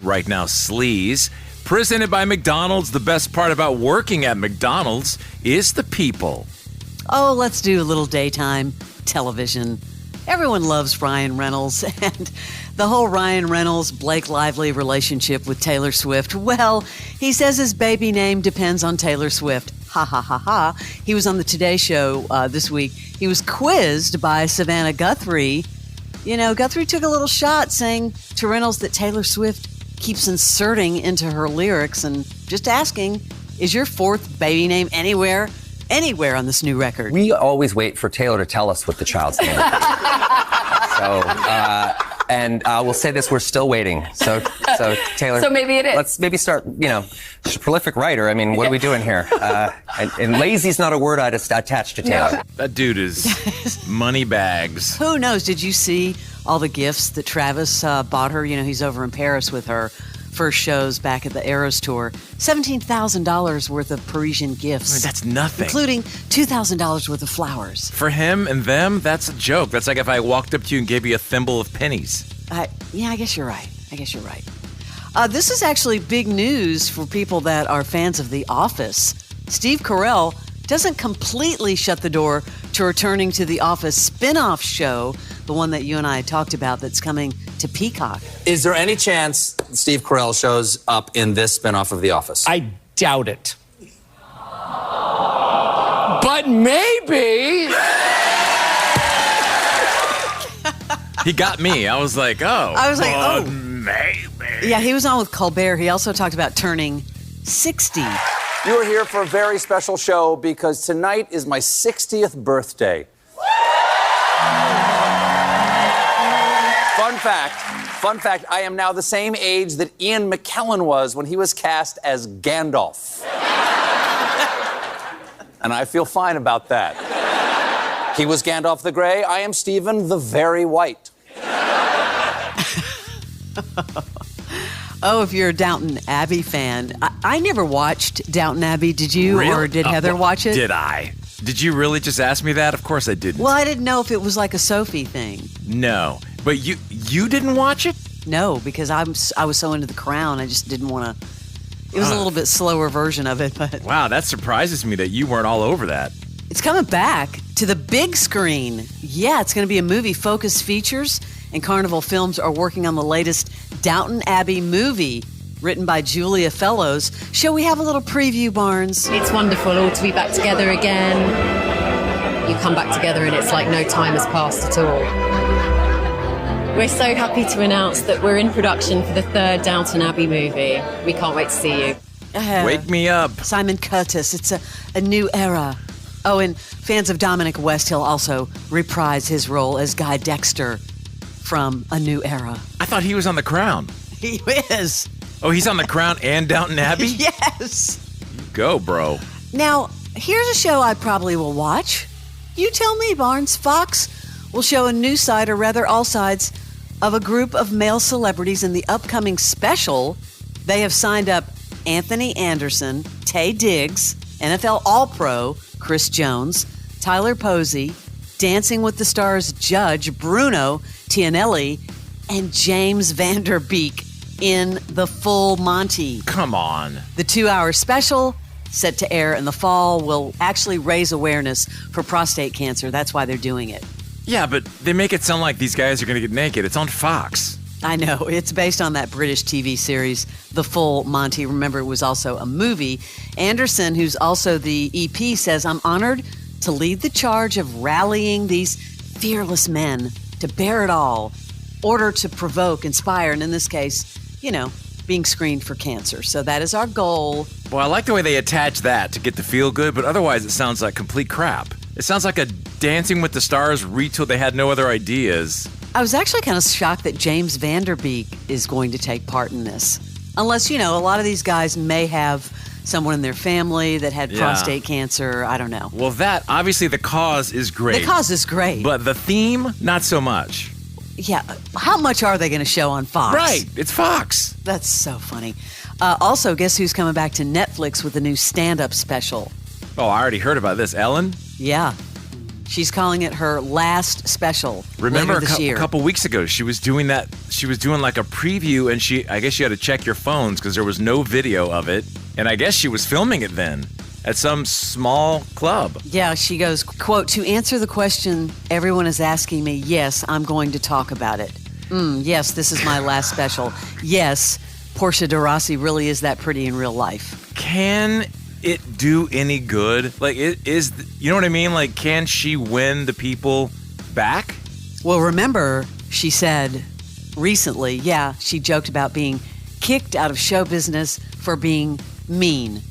right now, Sleaze. Presented by McDonald's, the best part about working at McDonald's is the people. Oh, let's do a little daytime television. Everyone loves Ryan Reynolds, and the whole Ryan Reynolds-Blake Lively relationship with Taylor Swift, well, he says his baby name depends on Taylor Swift. Ha, ha, ha, ha. He was on the Today Show this week. He was quizzed by Savannah Guthrie. You know, Guthrie took a little shot saying to Reynolds that Taylor Swift keeps inserting into her lyrics and just asking, is your fourth baby name anywhere on this new record? We always wait for Taylor to tell us what the child's name is. And we'll say this, we're still waiting. So Taylor. So maybe it is. Let's maybe start, she's a prolific writer. I mean, what are we doing here? And lazy's not a word I'd attach to Taylor. No. That dude is money bags. Who knows? Did you see all the gifts that Travis bought her? You know, he's over in Paris with her first shows back at the Eras Tour. $17,000 worth of Parisian gifts. I mean, that's nothing. Including $2,000 worth of flowers. For him and them, that's a joke. That's like if I walked up to you and gave you a thimble of pennies. Yeah, I guess you're right. This is actually big news for people that are fans of The Office. Steve Carrell doesn't completely shut the door to returning to The Office spin-off show, the one that you and I talked about that's coming to Peacock. Is there any chance Steve Carell shows up in this spinoff of The Office? I doubt it. But maybe. He got me. I was like, oh. Maybe. Yeah, he was on with Colbert. He also talked about turning 60. You are here for a very special show because tonight is my 60th birthday. Fun fact, I am now the same age that Ian McKellen was when he was cast as Gandalf. And I feel fine about that. He was Gandalf the Grey. I am Stephen the Very White. Oh, if you're a Downton Abbey fan. I never watched Downton Abbey. Did you? Really? Or did Heather watch it? Did I? Did you really just ask me that? Of course I didn't. Well, I didn't know if it was like a Sophie thing. No. But you didn't watch it? No, because I was so into The Crown, I just didn't want to. It was a little bit slower version of it, but. Wow, that surprises me that you weren't all over that. It's coming back to the big screen. Yeah, it's going to be a movie. Focus Features and Carnival Films are working on the latest Downton Abbey movie, written by Julia Fellows. Shall we have a little preview, Barnes? It's wonderful all to be back together again. You come back together and it's like no time has passed at all. We're so happy to announce that we're in production for the third Downton Abbey movie. We can't wait to see you. Wake me up. Simon Curtis. It's a new era. Oh, and fans of Dominic West, he'll also reprise his role as Guy Dexter from A New Era. I thought he was on The Crown. He is. Oh, he's on The Crown and Downton Abbey? Yes. Go, bro. Now, here's a show I probably will watch. You tell me, Barnes. Fox will show a new side, or rather all sides, of a group of male celebrities in the upcoming special. They have signed up Anthony Anderson, Taye Diggs, NFL All-Pro Chris Jones, Tyler Posey, Dancing with the Stars judge Bruno Tianelli, and James Van Der Beek in the full Monty. Come on. The 2-hour special, set to air in the fall, will actually raise awareness for prostate cancer. That's why they're doing it. Yeah, but they make it sound like these guys are going to get naked. It's on Fox. I know. It's based on that British TV series, The Full Monty. Remember, it was also a movie. Anderson, who's also the EP, says, I'm honored to lead the charge of rallying these fearless men to bear it all, order to provoke, inspire, and in this case, being screened for cancer. So that is our goal. Well, I like the way they attach that to get the feel good, but otherwise it sounds like complete crap. It sounds like a Dancing with the Stars retool. They had no other ideas. I was actually kind of shocked that James Van Der Beek is going to take part in this. Unless, a lot of these guys may have someone in their family that had prostate cancer. I don't know. Well, obviously the cause is great. The cause is great. But the theme, not so much. Yeah. How much are they going to show on Fox? Right. It's Fox. That's so funny. Also, guess who's coming back to Netflix with a new stand-up special? Oh, I already heard about this. Ellen? Yeah. She's calling it her last special. Remember later this year. a couple weeks ago, she was doing that. She was doing like a preview, and I guess you had to check your phones because there was no video of it. And I guess she was filming it then at some small club. Yeah, she goes, quote, "To answer the question everyone is asking me, yes, I'm going to talk about it. Yes, this is my last special. Yes, Portia de Rossi really is that pretty in real life." Can it do any good? Like, you know what I mean? Like, can she win the people back? Well, remember, she said recently, she joked about being kicked out of show business for being mean.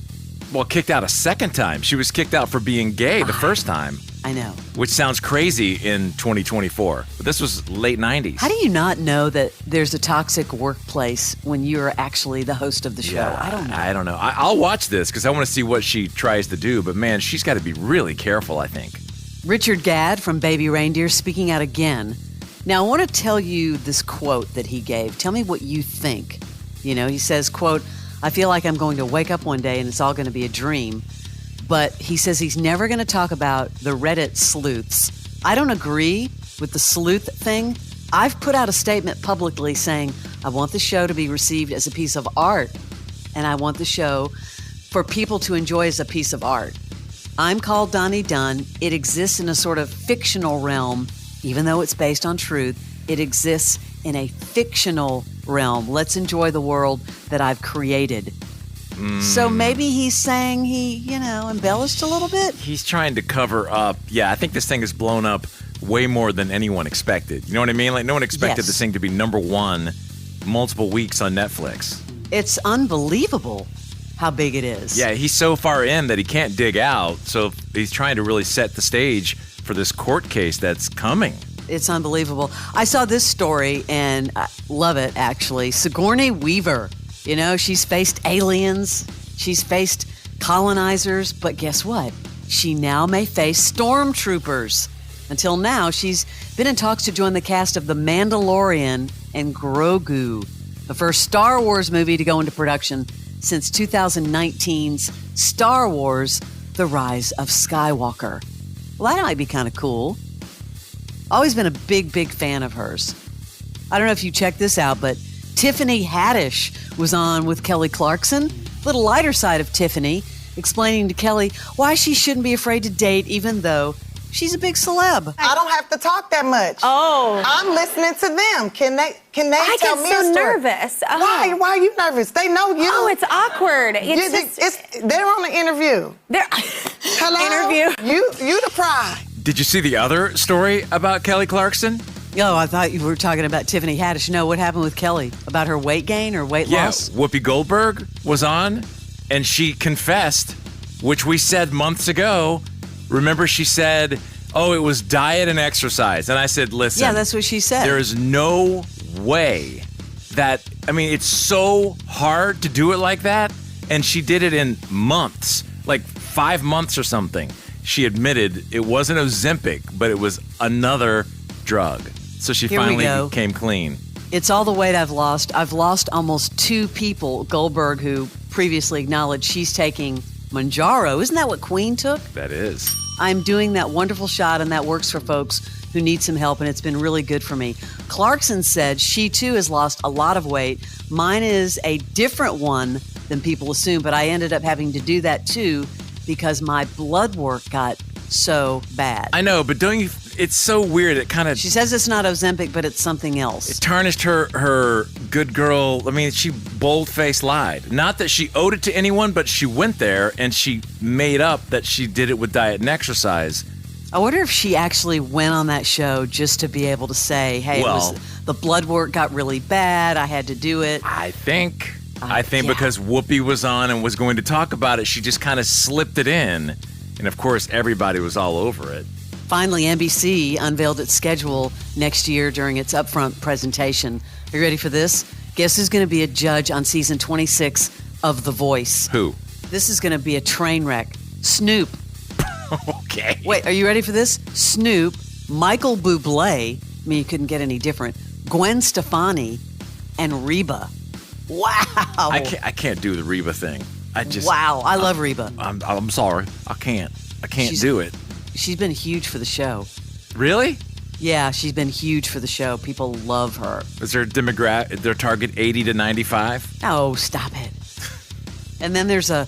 Well, kicked out a second time. She was kicked out for being gay the first time. I know. Which sounds crazy in 2024. But this was late 90s. How do you not know that there's a toxic workplace when you're actually the host of the show? Yeah, I don't know. I'll watch this because I want to see what she tries to do. But man, she's got to be really careful, I think. Richard Gadd from Baby Reindeer speaking out again. Now, I want to tell you this quote that he gave. Tell me what you think. He says, quote, "I feel like I'm going to wake up one day and it's all going to be a dream." But he says he's never going to talk about the Reddit sleuths. I don't agree with the sleuth thing. I've put out a statement publicly saying I want the show to be received as a piece of art, and I want the show for people to enjoy as a piece of art. I'm called Donnie Dunn. It exists in a sort of fictional realm, even though it's based on truth. It exists in a fictional realm. Let's enjoy the world that I've created. So maybe he's saying he, embellished a little bit? He's trying to cover up. Yeah, I think this thing has blown up way more than anyone expected. You know what I mean? Like, no one expected this thing to be number one multiple weeks on Netflix. It's unbelievable how big it is. Yeah, he's so far in that he can't dig out. So he's trying to really set the stage for this court case that's coming. It's unbelievable. I saw this story, and I love it, actually. Sigourney Weaver. She's faced aliens, she's faced colonizers, but guess what? She now may face stormtroopers. Until now, she's been in talks to join the cast of The Mandalorian and Grogu, the first Star Wars movie to go into production since 2019's Star Wars: The Rise of Skywalker. Well, that might be kind of cool. Always been a big, big fan of hers. I don't know if you checked this out, but Tiffany Haddish was on with Kelly Clarkson. Little lighter side of Tiffany, explaining to Kelly why she shouldn't be afraid to date even though she's a big celeb. I don't have to talk that much. Oh. I'm listening to them. Can they I tell get me so a story? nervous. Oh. Why are you nervous? They know you. Oh, it's awkward. They're on the interview. Hello? Interview. You the pride. Did you see the other story about Kelly Clarkson? Oh, I thought you were talking about Tiffany Haddish. No, what happened with Kelly? About her weight gain or weight loss? Yeah, Whoopi Goldberg was on, and she confessed, which we said months ago. Remember, she said, it was diet and exercise. And I said, listen. Yeah, that's what she said. There is no way it's so hard to do it like that. And she did it in months, like 5 months or something. She admitted it wasn't Ozempic, but it was another drug. So she finally came clean. It's all the weight I've lost. I've lost almost 2 people. Goldberg, who previously acknowledged she's taking Manjaro. Isn't that what Queen took? That is. I'm doing that wonderful shot, and that works for folks who need some help, and it's been really good for me. Clarkson said she, too, has lost a lot of weight. Mine is a different one than people assume, but I ended up having to do that, too, because my blood work got so bad. I know, but don't you... It's so weird. It kind of... She says it's not Ozempic, but it's something else. It tarnished her good girl... she bold-faced lied. Not that she owed it to anyone, but she went there and she made up that she did it with diet and exercise. I wonder if she actually went on that show just to be able to say, hey, the blood work got really bad, I had to do it. I think because Whoopi was on and was going to talk about it, she just kind of slipped it in. And of course, everybody was all over it. Finally, NBC unveiled its schedule next year during its upfront presentation. Are you ready for this? Guess who's going to be a judge on season 26 of The Voice? Who? This is going to be a train wreck. Snoop. Okay. Wait, are you ready for this? Snoop, Michael Bublé, you couldn't get any different, Gwen Stefani, and Reba. Wow. I can't do the Reba thing. Wow, I love Reba. I'm sorry. I can't do it. She's been huge for the show. Really? Yeah, she's been huge for the show. People love her. Is their target 80 to 95? Oh, stop it. And then there's a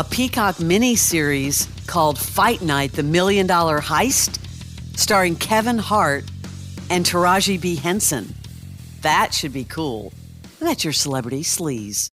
Peacock mini-series called Fight Night, the $1 Million Heist, starring Kevin Hart and Taraji B. Henson. That should be cool. And that's your celebrity sleaze.